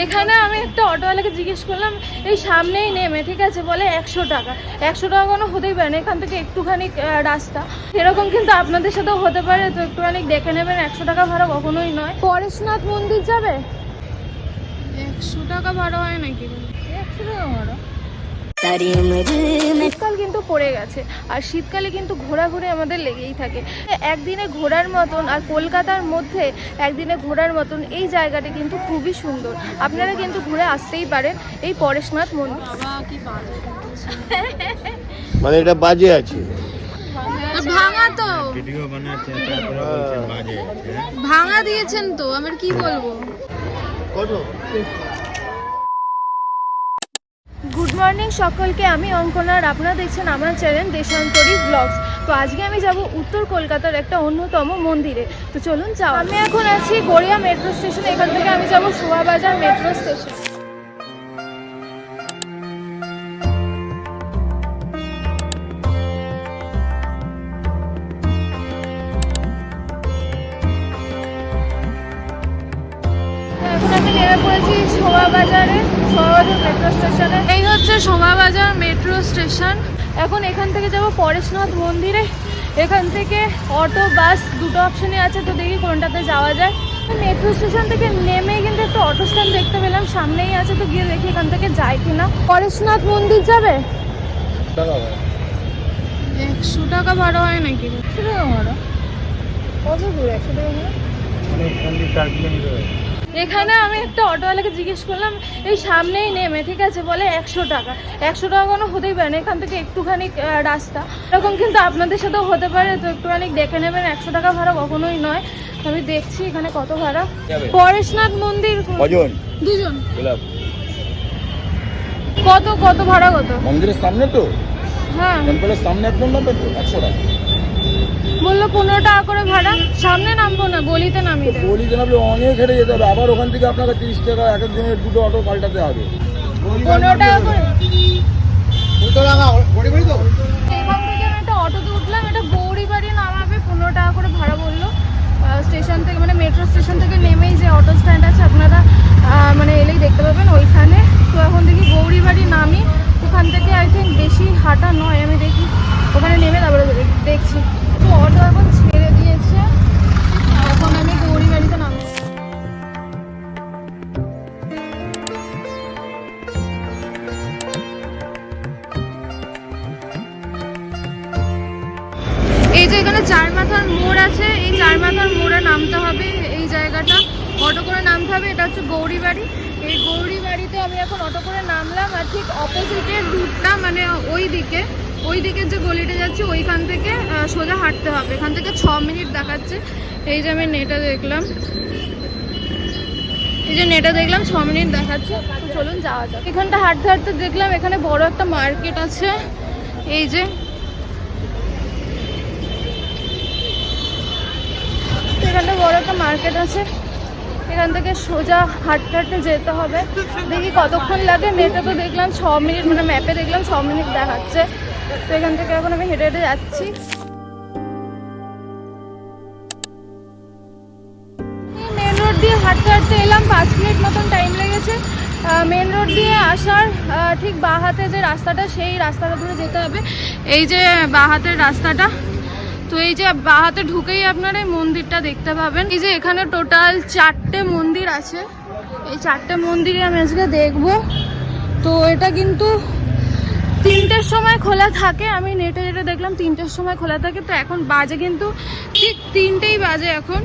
এখানে আমি একটা অটোওয়ালাকে জিজ্ঞেস করলাম এই সামনেই নেমে, ঠিক আছে, বলে 100 টাকা। 100 টাকা কোনো হতেই পারে না, এখান থেকে একটুখানি রাস্তা, এরকম কিন্তু আপনাদের সাথেও হতে পারে, তো একটুখানি দেখে নেবেন। 100 টাকা ভাড়া কখনোই নয়। পরেশনাথ মন্দির যাবে 100 টাকা ভাড়া হয় নাকি? 100 টাকা ভাড়া। শীতকাল কিন্তু পড়ে গেছে, আর শীতকালে কিন্তু ঘোরাঘুরি আমাদের লেগেই থাকে। একদিনে ঘোরার মতন, আর কলকাতার মধ্যে একদিনে ঘোরার মতন এই জায়গাটি কিন্তু খুবই সুন্দর। আপনারা কিন্তু ঘুরে আসতেই পারেন এই পরেশনাথ মন্দির। মানে এটা বাজে আছে, ভাঙা তো ভিডিও বানাচ্ছে, ভাঙা দিয়েছেন তো, আমার কি বলবো। গুড মর্নিং সকলকে, আমি অঙ্কনা, আর আপনারা দেখছেন আমার চ্যানেল দেশান্তরী ব্লগস। তো আজকে আমি যাব উত্তর কলকাতার একটা অন্যতম মন্দিরে। তো চলুন যাও। আমি এখন আছি গড়িয়া মেট্রো স্টেশনে, এখান থেকে আমি যাব শোভাবাজার মেট্রো স্টেশন। এখন আমি নেমে পড়েছি শোভাবাজার মেট্রো স্টেশনে। এই হচ্ছে শোভাবাজার মেট্রো স্টেশন। এখন এখান থেকে যাব পরেশনাথ মন্দিরে। এখান থেকে অটো বাস দুটো অপশনই আছে, তো দেখি কোনটাতে যাওয়া যায়। মেট্রো স্টেশন থেকে নেমেই কিন্তু একটা অটো স্ট্যান্ড দেখতে পেলাম, সামনেই আছে, তো গিয়ে দেখি এখান থেকে যায় কিনা। পরেশনাথ মন্দির যাবে 100 টাকা ভাড়া হয় নাকি? 100 টাকা ভাড়া কত দূর? 100 টাকা ভাড়া এখানে আমি একটা অটোওয়ালাকে জিজ্ঞেস করলাম এই সামনেই নেমে, ঠিক আছে, বলে 100 টাকা। 100 টাকা কোনো হতেই পারে না, এখান থেকে একটুখানি রাস্তা, এরকম কিন্তু আপনাদের সাথেও হতে পারে, তো একটুখানি দেখে নেবেন। 100 টাকা ভাড়া কখনোই নয়। আমি দেখছি এখানে কত ভাড়া। পরেশনাথ মন্দির কজন? দুজন। কত কত ভাড়া কত? মন্দিরের সামনে তো, হ্যাঁ টেম্পলের সামনে একদম না, 100 টাকা বললো। 15 টাকা করে ভাড়া। সামনে নামবো না, গলিতে নামিয়ে দেবো। গলিতে নামলে অনেক হেঁটে যেতে হবে, আবার ওখান থেকে আপনাকে 30 টাকা এক একজনের দুটো অটো পাল্টাতে হবে। 15 টাকা করে। এখান থেকে আমি একটা অটোতে উঠলাম, এটা গৌরীবাড়ি নামাবে, 15 টাকা করে ভাড়া বললো স্টেশন থেকে, মানে মেট্রো স্টেশন থেকে নেমেই যে অটো স্ট্যান্ড আছে, আপনারা মানে এলেই দেখতে পাবেন ওইখানে। তো এখন দেখি গৌরীবাড়ি নামি, ওখান থেকে আই থিঙ্ক বেশি হাঁটা নয়, আমি দেখি ওখানে নেমে তারপরে দেখছি। তো অটো এখন ছেড়ে দিয়েছে, এখন আমি গৌরীবাড়িতে নামছি। এই যে এখানে চারমাথার মোড় আছে, এই চারমাথার মোড়ে নামতে হবে, এই জায়গাটা অটো করে নামতে হবে। এটা হচ্ছে গৌরীবাড়ি। এই গৌরীবাড়িতে আমি এখন অটো করে নামলাম, আর ঠিক অপোজিটের রুটটা, মানে ওই দিকের যে গলিটা যাচ্ছে ওইখান থেকে সোজা হাঁটতে হবে। এখান থেকে 6 মিনিট দেখাচ্ছে। এই যে আমি নেটে দেখলাম, 6 মিনিট দেখাচ্ছে। তো চলুন যাওয়া যাক। এখানটা হাঁটতে হাঁটতে দেখলাম এখানে বড় একটা মার্কেট আছে। এই যে এখানটা বড় একটা মার্কেট আছে, এখান থেকে সোজা হাঁটতে হাঁটতে যেতে হবে। দেখি কতক্ষণ লাগে। নেটে তো দেখলাম 6 মিনিট, মানে ম্যাপে দেখলাম 6 মিনিট দেখাচ্ছে। তো এখান থেকে এখন আমি হেঁটে হেঁটে যাচ্ছি। মেন রোড দিয়ে হাঁটতে হাঁটতে এলাম, 5 মিনিট মতন টাইম লেগেছে। মেন রোড দিয়ে আসার ঠিক বাঁ হাতে যে রাস্তাটা, সেই রাস্তাটা ধরে যেতে হবে। এই যে বাঁ হাতের রাস্তাটা, তো এই যে বাঁ হাতে ঢুকেই আপনারা এই মন্দিরটা দেখতে পাবেন। এই যে এখানে টোটাল 4টে মন্দির আছে, এই 4টে মন্দিরে আমি আজকে দেখবো। তো এটা কিন্তু 3টের সময় খোলা থাকে, আমি নেটে যেটা দেখলাম 3টের সময় খোলা থাকে। তো এখন বাজে কিন্তু ঠিক 3টেই বাজে এখন।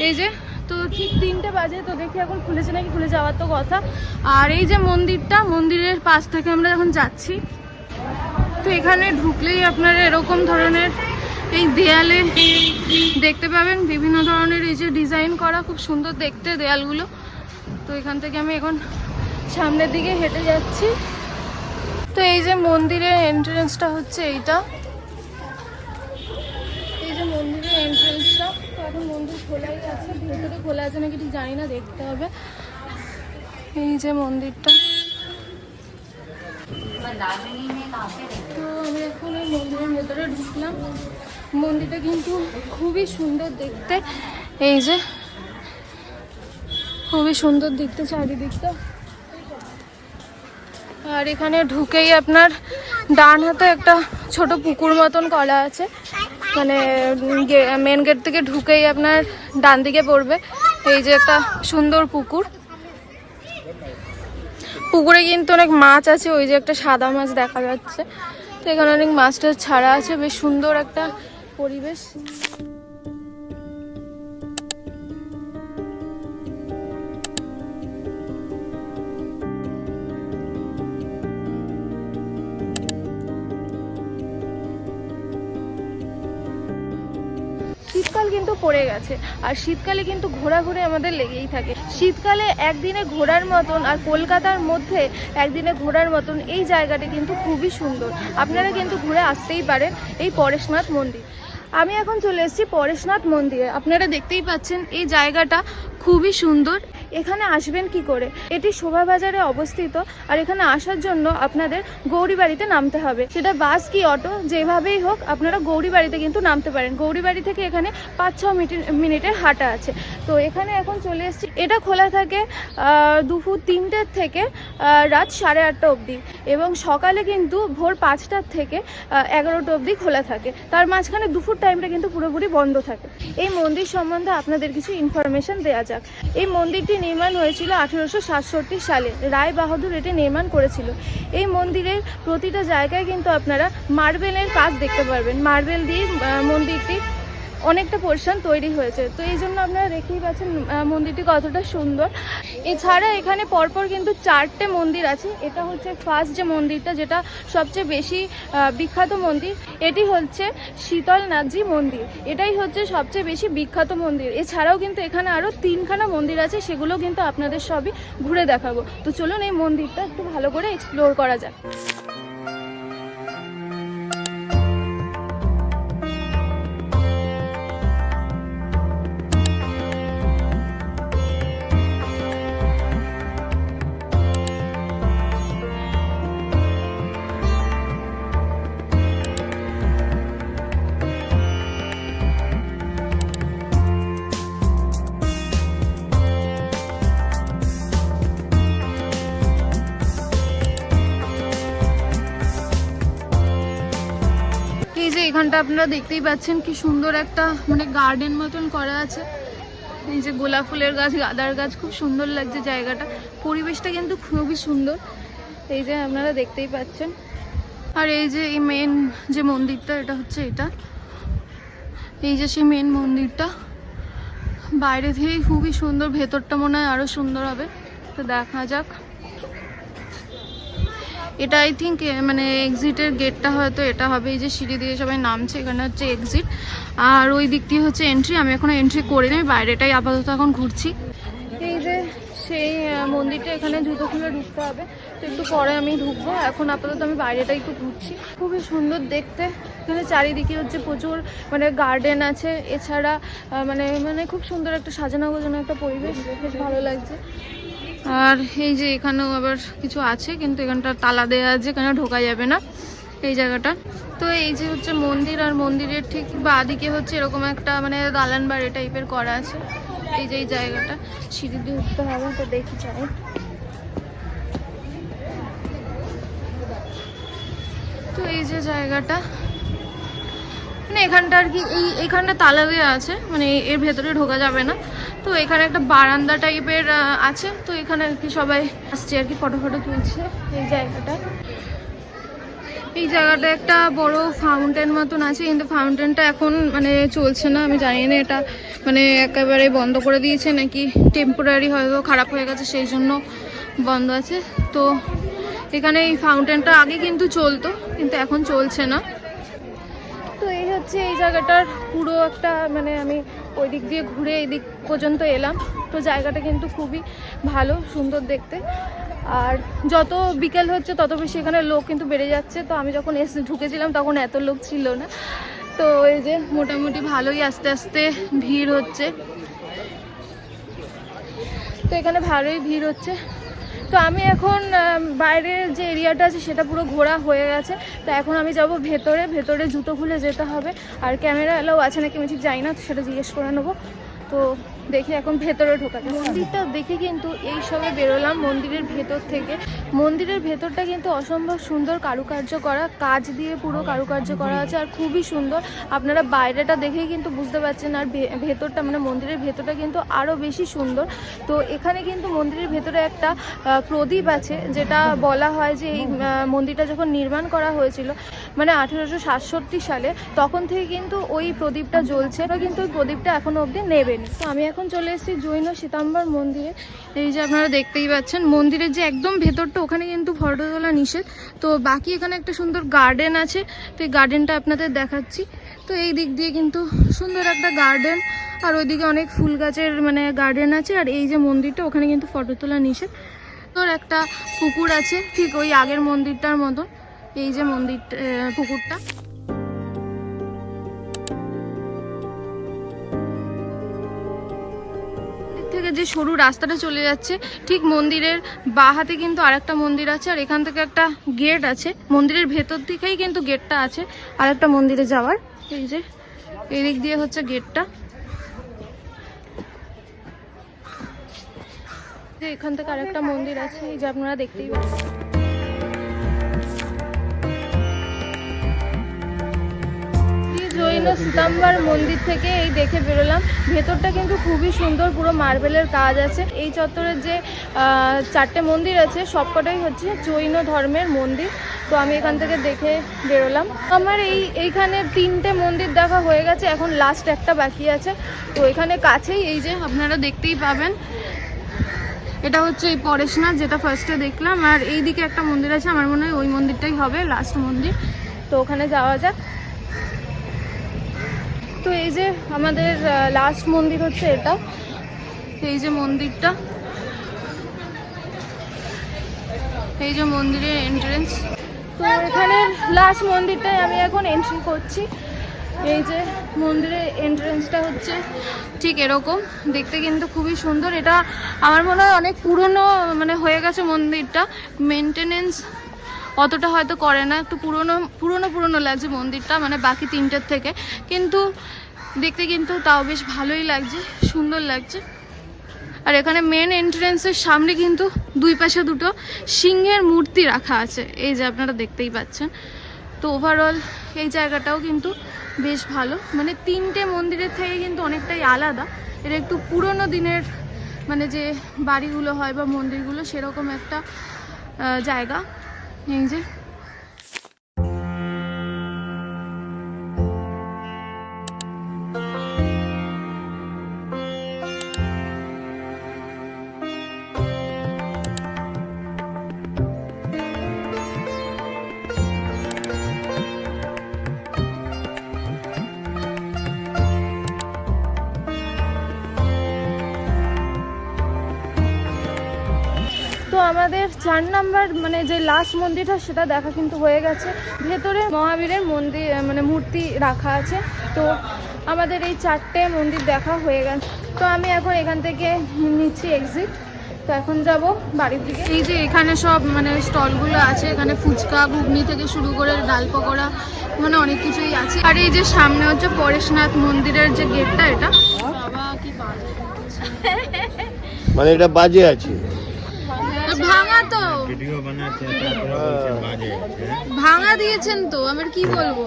এই যে তো ঠিক 3টে বাজে, তো দেখি এখন খুলেছে নাকি, খুলে যাওয়ার তো কথা। আর এই যে মন্দিরটা, মন্দিরের পাশ থেকে আমরা যখন যাচ্ছি, তো এখানে ঢুকলেই আপনারা এরকম ধরনের এই দেয়ালে দেখতে পাবেন বিভিন্ন ধরনের এই যে ডিজাইন করা, খুব সুন্দর দেখতে দেয়ালগুলো। তো এখান থেকে আমি এখন সামনের দিকে হেঁটে যাচ্ছি। তো এই যে মন্দিরের এন্ট্রেন্সটা হচ্ছে এইটা, এই যে মন্দিরের এন্ট্রেন্সটা। তো এখন মন্দির খোলাই আছে, ভেতরে খোলা আছে নাকি ঠিক জানি না, দেখতে হবে। এই যে মন্দিরটা, তো আমি এখন এই মন্দিরের ভেতরে ঢুকলাম। মন্দিরটা কিন্তু খুবই সুন্দর দেখতে। এই যে খুবই সুন্দর দেখতে চারিদিকটা। আর এখানে ঢুকেই আপনার ডান হাতে একটা ছোট পুকুর মতন করা আছে, মানে মেন গেট থেকে ঢুকেই আপনার ডান দিকে পড়বে এই যে একটা সুন্দর পুকুর। পুকুরে কিন্তু অনেক মাছ আছে, ওই যে একটা সাদা মাছ দেখা যাচ্ছে। তো এখানে অনেক মাছটা ছাড়া আছে, বেশ সুন্দর একটা পরিবেশ। শীতকাল কিন্তু পড়ে গেছে, আর শীতকালে কিন্তু ঘোরাঘুরি আমাদের লেগেই থাকে। শীতকালে একদিনে ঘোরার মতন আর কলকাতার মধ্যে একদিনে ঘোরার মতন এই জায়গাটি কিন্তু খুবই সুন্দর। আপনারা কিন্তু ঘুরে আসতেই পারেন এই পরেশনাথ মন্দির। আমি এখন চলে এসেছি পরেশনাথ মন্দিরে। আপনারা দেখতেই পাচ্ছেন এই জায়গাটা খুবই সুন্দর। এখানে আসবেন কি করে? এটি শোভাবাজারে অবস্থিত, আর এখানে আসার জন্য আপনাদের গৌরীবাড়িতে নামতে হবে। সেটা বাস কি অটো, যেভাবেই হোক আপনারা গৌরীবাড়িতে কিন্তু নামতে পারেন। গৌরীবাড়ি থেকে এখানে 5-6 মিনিটের হাঁটা আছে। তো এখানে এখন চলে এসেছি। এটা খোলা থাকে দুপুর 3টের থেকে রাত 8:30 অবধি, এবং সকালে কিন্তু ভোর 5টার থেকে 11টা অবধি খোলা থাকে। তার মাঝখানে দুপুর টাইমটা কিন্তু পুরোপুরি বন্ধ থাকে। এই মন্দির সম্বন্ধে আপনাদের কিছু ইনফরমেশন দেওয়া যাক। এই মন্দিরটি নির্মাণ হয়েছিল 1867 সালে। রায় বাহাদুর এটি নির্মাণ করেছিল। এই মন্দিরের প্রতিটা জায়গায় কিন্তু আপনারা মার্বেলের কাজ দেখতে পারবেন। মার্বেল দিয়ে মন্দিরটি অনেকটা পোর্শন তৈরি হয়েছে। তো এই জন্য আপনারা দেখতেই পাচ্ছেন মন্দিরটি কতটা সুন্দর। এছাড়া এখানে পরপর কিন্তু 4টে মন্দির আছে। এটা হচ্ছে ফার্স্ট যে মন্দিরটা, যেটা সবচেয়ে বেশি বিখ্যাত মন্দির, এটি হচ্ছে শীতলনাথজি মন্দির। এটাই হচ্ছে সবচেয়ে বেশি বিখ্যাত মন্দির। এছাড়াও কিন্তু এখানে আরও 3খানা মন্দির আছে, সেগুলো কিন্তু আপনাদের সবই ঘুরে দেখাবো। তো চলুন এই মন্দিরটা একটু ভালো করে এক্সপ্লোর করা যাক। এই যে এখানটা আপনারা দেখতেই পাচ্ছেন কি সুন্দর একটা মানে গার্ডেন মতন করা আছে। এই যে গোলাপ ফুলের গাছ, গাঁদার গাছ, খুব সুন্দর লাগছে জায়গাটা। পরিবেশটা কিন্তু খুবই সুন্দর, এই যে আপনারা দেখতেই পাচ্ছেন। আর এই যে এই মেন যে মন্দিরটা, এটা হচ্ছে এটা, এই যে সেই মেন মন্দিরটা বাইরে থেকেই খুবই সুন্দর, ভেতরটা মনে হয় আরো সুন্দর হবে। তো দেখা যাক। এটা আই থিঙ্ক মানে এক্সিটের গেটটা হয়তো এটা হবে। এই যে সিঁড়ি দিয়ে সবাই নামছে, এখানে হচ্ছে এক্সিট, আর ওই দিক দিয়ে হচ্ছে এন্ট্রি। আমি এখনো এন্ট্রি করিনি, আমি বাইরেটাই আপাতত এখন ঘুরছি। এই যে সেই মন্দিরটা, এখানে জুতো খুলে ঢুকতে হবে। তো একটু পরে আমি ঢুকবো, এখন আপাতত আমি বাইরেটা একটু ঘুরছি। খুবই সুন্দর দেখতে। এখানে চারিদিকে হচ্ছে প্রচুর মানে গার্ডেন আছে। এছাড়া মানে মানে খুব সুন্দর একটা সাজানো গোছানো একটা পরিবেশ, বেশ ভালো লাগছে। আর এই যে এখানেও আবার কিছু আছে, কিন্তু এখানটা তালা দেওয়া আছে, এখানে ঢোকা যাবে না এই জায়গাটা। তো এই যে হচ্ছে মন্দির, আর মন্দিরের ঠিক বাঁদিকে হচ্ছে এরকম একটা মানে দালান বাড়ি টাইপের করা আছে। এই যে এই জায়গাটা সিঁড়ি দিয়ে উঠতে হবে। তো দেখি চাই। তো এই যে জায়গাটা মানে এখানটা আর কি, এইখানটা তালা দেওয়া আছে, মানে এর ভেতরে ঢোকা যাবে না। তো এখানে একটা বারান্দা টাইপের আছে। তো এখানে আর কি সবাই আসছে আর কি, ফটো তুলছে এই জায়গাটা। এই জায়গাটা একটা বড় ফাউন্টেন মতন আছে, কিন্তু ফাউন্টেনটা এখন মানে চলছে না। আমি জানি না এটা মানে একেবারে বন্ধ করে দিয়েছে নাকি টেম্পোরারি হয়তো খারাপ হয়ে গেছে, সেই জন্য বন্ধ আছে। তো এখানে এই ফাউন্টেনটা আগে কিন্তু চলতো, কিন্তু এখন চলছে না। তো এই হচ্ছে এই জায়গাটার পুরো একটা মানে আমি ওই দিক দিয়ে ঘুরে এই দিক পর্যন্ত এলাম। তো জায়গাটা কিন্তু খুবই ভালো, সুন্দর দেখতে। আর যত বিকেল হচ্ছে তত বেশি এখানে লোক কিন্তু বেড়ে যাচ্ছে। তো আমি যখন ঢুকেছিলাম তখন এত লোক ছিল না। তো এই যে মোটামুটি ভালোই আস্তে আস্তে ভিড় হচ্ছে। তো এখানে ভালোই ভিড় হচ্ছে। তো আমি এখন বাইরের যে এরিয়াটা আছে সেটা পুরো ঘোরা হয়ে গেছে। তো এখন আমি যাব ভেতরে। ভেতরে জুতো খুলে যেতে হবে, আর ক্যামেরা এলাও আছে নাকি আমি ঠিক জানি না, তো সেটা জিজ্ঞেস করে নেবো। তো দেখি এখন ভেতরে ঢোকা যায়। মন্দিরটা দেখে কিন্তু এই সবে বেরোলাম মন্দিরের ভেতর থেকে। মন্দিরের ভেতরটা কিন্তু অসম্ভব সুন্দর কারুকার্য করা, কাজ দিয়ে পুরো কারুকার্য করা আছে আর খুবই সুন্দর। আপনারা বাইরেটা দেখেই কিন্তু বুঝতে পারছেন, আর ভেতরটা মানে মন্দিরের ভেতরটা কিন্তু আরও বেশি সুন্দর। তো এখানে কিন্তু মন্দিরের ভেতরে একটা প্রদীপ আছে, যেটা বলা হয় যে এই মন্দিরটা যখন নির্মাণ করা হয়েছিল মানে 1867 সালে, তখন থেকে কিন্তু ওই প্রদীপটা জ্বলছে, কিন্তু ওই প্রদীপটা এখনো অবধি নেবেনি। তো আমি এখন চলে এসেছি জৈন শ্বেতাম্বর মন্দিরে। এই যে আপনারা দেখতেই পাচ্ছেন মন্দিরের যে একদম ভেতরটা, ওখানে কিন্তু ফটো তোলা নিষেধ। তো বাকি এখানে একটা সুন্দর গার্ডেন আছে, তো এই গার্ডেনটা আপনাদের দেখাচ্ছি। তো এই দিক দিয়ে কিন্তু সুন্দর একটা গার্ডেন, আর ওইদিকে অনেক ফুল গাছের মানে গার্ডেন আছে। আর এই যে মন্দিরটা, ওখানে কিন্তু ফটো তোলা নিষেধ। তোর একটা পুকুর আছে ঠিক ওই আগের মন্দিরটার মতন, এই যে মন্দিরটা পুকুরটা। থেকে যে সরু রাস্তাটা চলে যাচ্ছে ঠিক মন্দিরের বাঁ হাতে কিন্তু আরেকটা মন্দির আছে, আর এখান থেকে একটা গেট আছে। মন্দিরের ভেতর থেকেই কিন্তু গেটটা আছে আরেকটা মন্দিরে যাওয়ার। এই যে এই দিক দিয়ে হচ্ছে গেটটা। এখান থেকে আরেকটা মন্দির আছে, এই যে আপনারা দেখতেই পাচ্ছেন। জৈন শ্বেতাম্বর মন্দির থেকে এই দেখে বেরোলাম। ভেতরটা কিন্তু খুবই সুন্দর, পুরো মার্বেলের কাজ আছে। এই চত্বরের যে 4টে মন্দির আছে সবকটাই হচ্ছে জৈন ধর্মের মন্দির। তো আমি এখান থেকে দেখে বেরোলাম। আমার এইখানে 3টে মন্দির দেখা হয়ে গেছে, এখন লাস্ট একটা বাকি আছে। তো এখানে কাছেই এই যে আপনারা দেখতেই পাবেন, এটা হচ্ছে এই পরেশনাথ যেটা ফার্স্টে দেখলাম, আর এই দিকে একটা মন্দির আছে, আমার মনে হয় ওই মন্দিরটাই হবে লাস্ট মন্দির। তো ওখানে যাওয়া যাক। তো এই যে আমাদের লাস্ট মন্দির হচ্ছে এটা, এই যে মন্দিরটা, এই যে মন্দিরের এন্ট্রেন্স। তো এখানে লাস্ট মন্দিরটাই আমি এখন এন্ট্রি করছি। এই যে মন্দিরের এন্ট্রেন্সটা হচ্ছে ঠিক এরকম, দেখতে কিন্তু খুবই সুন্দর। এটা আমার মনে হয় অনেক পুরনো মানে হয়ে গেছে মন্দিরটা, মেনটেনেন্স অতটা হয়তো করে না, একটু পুরনো লাগছে মন্দিরটা মানে বাকি 3টের থেকে, কিন্তু দেখতে কিন্তু তাও বেশ ভালোই লাগছে, সুন্দর লাগছে। আর এখানে মেন এন্ট্রেন্সের সামনে কিন্তু দুই পাশে 2টো সিংহের মূর্তি রাখা আছে, এই যে আপনারা দেখতেই পাচ্ছেন। তো ওভারঅল এই জায়গাটাও কিন্তু বেশ ভালো, মানে 3টে মন্দিরের থেকে কিন্তু অনেকটাই আলাদা। এটা একটু পুরনো দিনের মানে যে বাড়িগুলো হয় বা মন্দিরগুলো সেরকম একটা জায়গা। এই যে আমাদের 4 নাম্বার মানে যে লাস্ট মন্দিরটা সেটা দেখা কিন্তু হয়ে গেছে। ভেতরে মহাবীরের মন্দির মানে মূর্তি রাখা আছে। তো আমাদের এই 4টে মন্দির দেখা হয়ে গেছে। তো আমি এখন এখান থেকে নিচ্ছি এক্সিট। তো এখন যাব বাড়ির দিকে। এই যে এখানে সব মানে স্টলগুলো আছে, এখানে ফুচকা ঘুগনি থেকে শুরু করে ডাল পকোড়া মানে অনেক কিছুই আছে। আর এই যে সামনে হচ্ছে পরেশনাথ মন্দিরের যে গেটটা, এটা বাবা কি বাজে মানে এটা বাজে আছে, ভাঙা তো ভিডিও বানাচ্ছে তারপরে বলছেন বাজে আছে। ভাঙা দিয়েছেন তো আমার কি বলবো।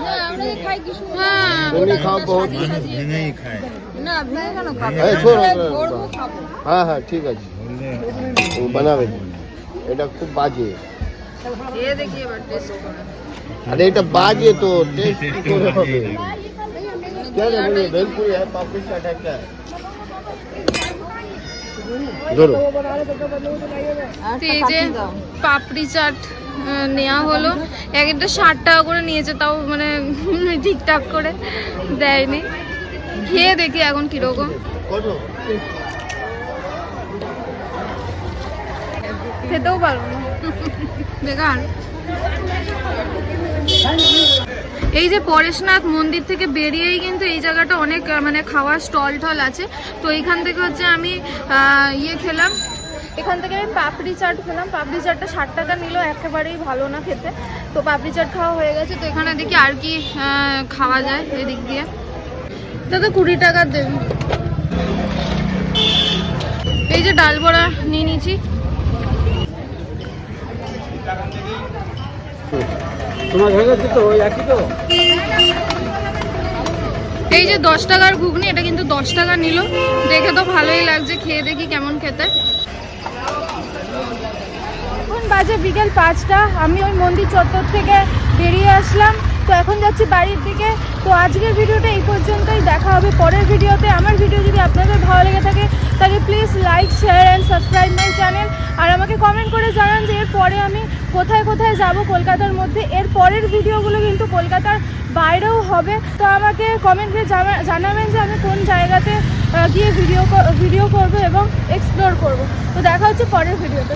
না আমরা খাই কি হ্যাঁ তুমি খাও বহুত ভেঙেই খায় না ভেঙে কেন খাবো, এই শোনো করবো খাবো। হ্যাঁ হ্যাঁ ঠিক আছে, ও বানাবে। এটা খুব বাজে, এ দেখি এবার টেস্ট করে। আরে এটা বাজে তো টেস্ট কি করে হবে? क्या बोलिए भेलपुरी है, पापड़ी चाट है, क्या है? ধরো এই যে পাপড়ি চাট নেওয়া হলো, একটা 60 টাকা করে নিয়েছে, তাও মানে ঠিকঠাক করে দেয়নি। খেয়ে দেখি এখন কিরকম। খেতেও পারবো না, বেকার। এই যে পরেশনাথ মন্দির থেকে বেরিয়েই কিন্তু এই জায়গাটা অনেক মানে খাওয়ার স্টল টল আছে। তো এইখান থেকে হচ্ছে আমি খেলাম, এখান থেকে আমি পাপড়ি চাট খেলাম। পাপড়ি চাটটা 60 টাকা নিল, একেবারেই ভালো না খেতে। তো পাপড়ি চাট খাওয়া হয়ে গেছে। তো এখানে দেখি আর কি খাওয়া যায় এদিক দিয়ে। দাদা 20 টাকা দেবেন। এই যে ডাল বড়া নিয়ে নিয়েছি। তোমার হয়ে গেছে তো ওই একই তো। এই যে 10 টাকার ঘুগনি, এটা কিন্তু 10 টাকা নিল। দেখে তো ভালোই লাগছে, খেয়ে দেখি কেমন খেতে। এখন বাজে বিকেল 5টা, আমি ওই মন্দির চত্বর থেকে বেরিয়ে আসলাম। তো এখন যাচ্ছি বাড়ির দিকে। তো আজকের ভিডিওটা এই পর্যন্তই, দেখা হবে পরের ভিডিওতে। আমার ভিডিও যদি আপনাদের ভালো লেগে থাকে তাহলে please like, share and subscribe my channel. আর আমাকে কমেন্ট করে জানান যে এরপরে আমি কোথায় কোথায় যাব কলকাতার মধ্যে। এর পরের ভিডিওগুলো কিন্তু কলকাতার বাইরেও হবে। তো আমাকে কমেন্টে জানাবেন যে আমি কোন জায়গাতে গিয়ে ভিডিও করব এবং এক্সপ্লোর করব। তো দেখা হচ্ছে পরের ভিডিওতে।